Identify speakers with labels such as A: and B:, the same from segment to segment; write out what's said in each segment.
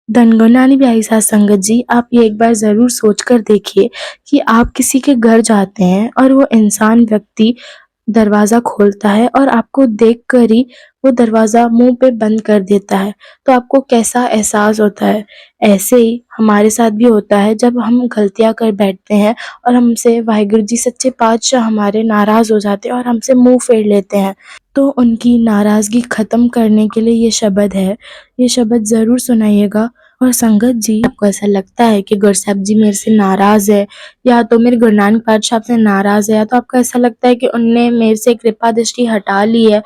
A: गुणगुनानी प्यारी सास संगत जी, आप ये एक बार ज़रूर सोच कर देखिए कि आप किसी के घर जाते हैं और वो इंसान व्यक्ति दरवाज़ा खोलता है और आपको देखकर ही वो दरवाज़ा मुँह पे बंद कर देता है, तो आपको कैसा एहसास होता है? ऐसे ही हमारे साथ भी होता है जब हम गलतियाँ कर बैठते हैं और हमसे वाहिगुरु जी सच्चे पातशाह हमारे नाराज़ हो जाते हैं और हमसे मुँह फेर लेते हैं। तो उनकी नाराज़गी ख़त्म करने के लिए ये शब्द है, ये शब्द ज़रूर सुनाइएगा। और संगत जी, आपको ऐसा लगता है कि गुरु साहब जी मेरे से नाराज़ है या तो मेरे गुरु नानक पातशाह से नाराज़ है, या तो आपको ऐसा लगता है कि उनने मेरे से कृपा दृष्टि हटा ली है,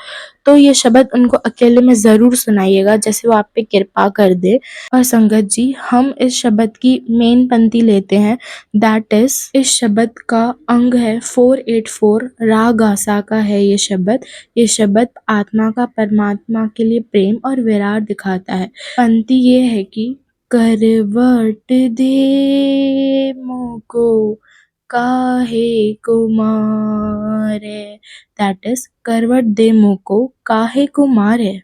A: तो ये शब्द उनको अकेले में ज़रूर सुनाइएगा जैसे वो आप पे कृपा कर दे। और संगत जी, हम इस शब्द की मेन पंक्ति लेते हैं, दैट इज़ इस शब्द का अंग है 484, राग आसा का है ये शब्द। ये शब्द आत्मा का परमात्मा के लिए प्रेम और विराग दिखाता है। पंक्ति ये है कि करवट दे मोको काहे को मारे, दैट इज करवट दे मोको काहे को मारे।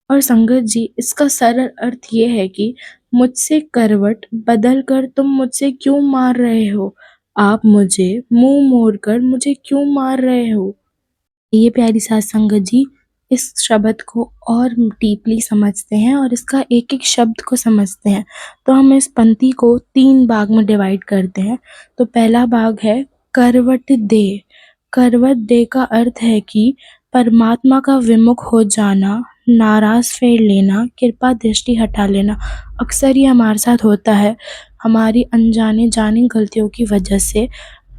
A: और संगत जी, इसका सरल अर्थ ये है कि मुझसे करवट बदल कर तुम मुझसे क्यों मार रहे हो, आप मुझे मुंह मोड़ कर मुझे क्यों मार रहे हो। ये प्यारी सात संगत जी, इस शब्द को और डीपली समझते हैं और इसका एक एक शब्द को समझते हैं, तो हम इस पंक्ति को 3 भाग में डिवाइड करते हैं। तो पहला भाग है करवट दे। करवट दे का अर्थ है कि परमात्मा का विमुख हो जाना, नाराज फेर लेना, कृपा दृष्टि हटा लेना। अक्सर ये हमारे साथ होता है, हमारी अनजाने जाने गलतियों की वजह से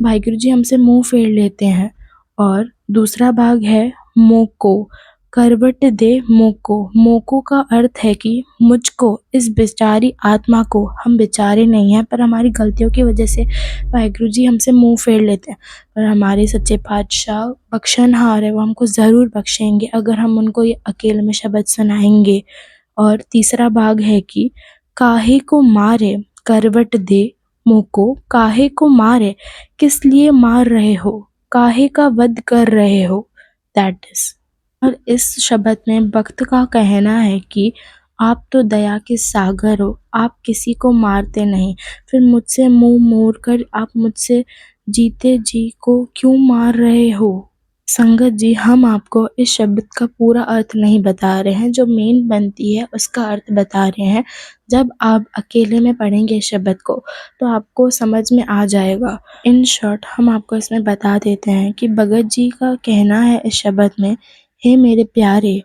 A: वाहिगुरु जी हमसे मुंह फेर लेते हैं। और दूसरा भाग है मोको। करवट दे मोको। मोको का अर्थ है कि मुझको, इस बेचारी आत्मा को, हम बेचारे नहीं हैं पर हमारी गलतियों की वजह से वाहिगुरु जी हमसे मुंह फेर लेते हैं, पर हमारे सच्चे पातशाह बख्शनहार है, वो हमको ज़रूर बख्शेंगे अगर हम उनको ये अकेले में शब्द सुनाएंगे। और तीसरा भाग है कि काहे को मारे, करवट दे मोको काहे को मारे, किस लिए मार रहे हो, काहे का वध कर रहे हो, दैट इज। और इस शब्द में भक्त का कहना है कि आप तो दया के सागर हो, आप किसी को मारते नहीं, फिर मुझसे मुंह मोड़ कर आप मुझसे जीते जी को क्यों मार रहे हो। संगत जी, हम आपको इस शब्द का पूरा अर्थ नहीं बता रहे हैं, जो मेन बनती है उसका अर्थ बता रहे हैं। जब आप अकेले में पढ़ेंगे इस शब्द को तो आपको समझ में आ जाएगा। इन शॉर्ट हम आपको इसमें बता देते हैं कि भगत जी का कहना है इस शब्द में, हे मेरे प्यारे,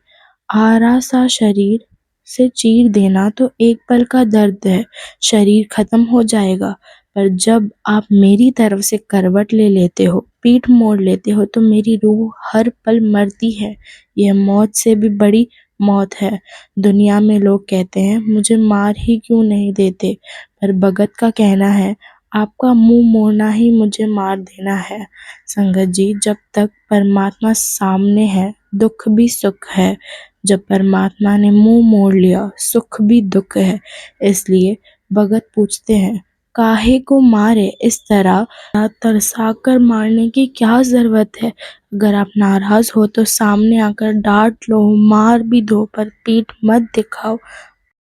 A: आरा सा शरीर से चीर देना तो एक पल का दर्द है, शरीर खत्म हो जाएगा, पर जब आप मेरी तरफ से करवट ले लेते हो, पीठ मोड़ लेते हो, तो मेरी रूह हर पल मरती है। यह मौत से भी बड़ी मौत है। दुनिया में लोग कहते हैं मुझे मार ही क्यों नहीं देते, पर भगत का कहना है आपका मुंह मोड़ना ही मुझे मार देना है। संगत जी, जब तक परमात्मा सामने है दुख भी सुख है, जब परमात्मा ने मुंह मोड़ लिया सुख भी दुख है। इसलिए भगत पूछते हैं काहे को मारे, इस तरह तरसाकर मारने की क्या जरूरत है। अगर आप नाराज हो तो सामने आकर डांट लो, मार भी दो, पर पीठ मत दिखाओ।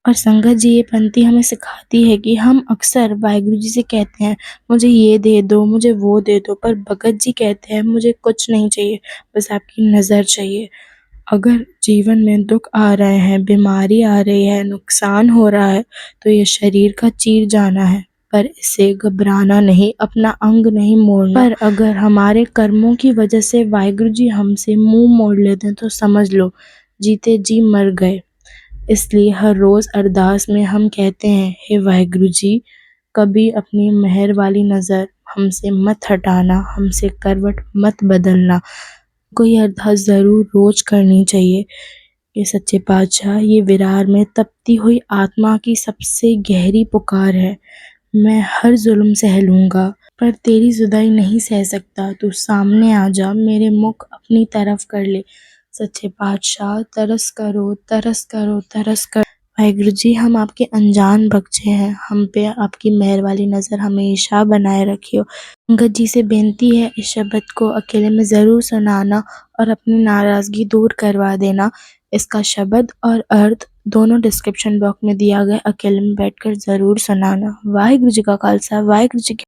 A: और संगत जी, ये पंक्ति हमें सिखाती है कि हम अक्सर वाहिगुरु जी से कहते हैं मुझे ये दे दो, मुझे वो दे दो, पर भगत जी कहते हैं मुझे कुछ नहीं चाहिए, बस आपकी नज़र चाहिए। अगर जीवन में दुख आ रहे हैं, बीमारी आ रही है, नुकसान हो रहा है, तो ये शरीर का चीर जाना है, पर इससे घबराना नहीं, अपना अंग नहीं मोड़ना। पर अगर हमारे कर्मों की वजह से वाहिगुरु जी हमसे मुंह मोड़ लेते हैं तो समझ लो जीते जी मर गए। इसलिए हर रोज़ अरदास में हम कहते हैं, हे वाहिगुरु जी, कभी अपनी मेहर वाली नज़र हमसे मत हटाना, हमसे करवट मत बदलना। को ये अरदास ज़रूर रोज़ करनी चाहिए कि सच्चे पातशाह, ये विरार में तपती हुई आत्मा की सबसे गहरी पुकार है। मैं हर जुल्म सह लूँगा पर तेरी जुदाई नहीं सह सकता, तू सामने आ जा, मेरे मुख अपनी तरफ कर ले। सच्चे पातशाह, तरस करो, तरस करो, तरस करो। वाहिगुरु जी, हम आपके अनजान बच्चे हैं, हम पे आपकी मेहर वाली नज़र हमेशा बनाए रखियो। संगत जी से बेनती है इस शब्द को अकेले में ज़रूर सुनाना और अपनी नाराज़गी दूर करवा देना। इसका शब्द और अर्थ दोनों डिस्क्रिप्शन बॉक्स में दिया गया, अकेले में बैठकर ज़रूर सुनाना। वाहिगुरू जी का खालसा, वाहिगुरू जी की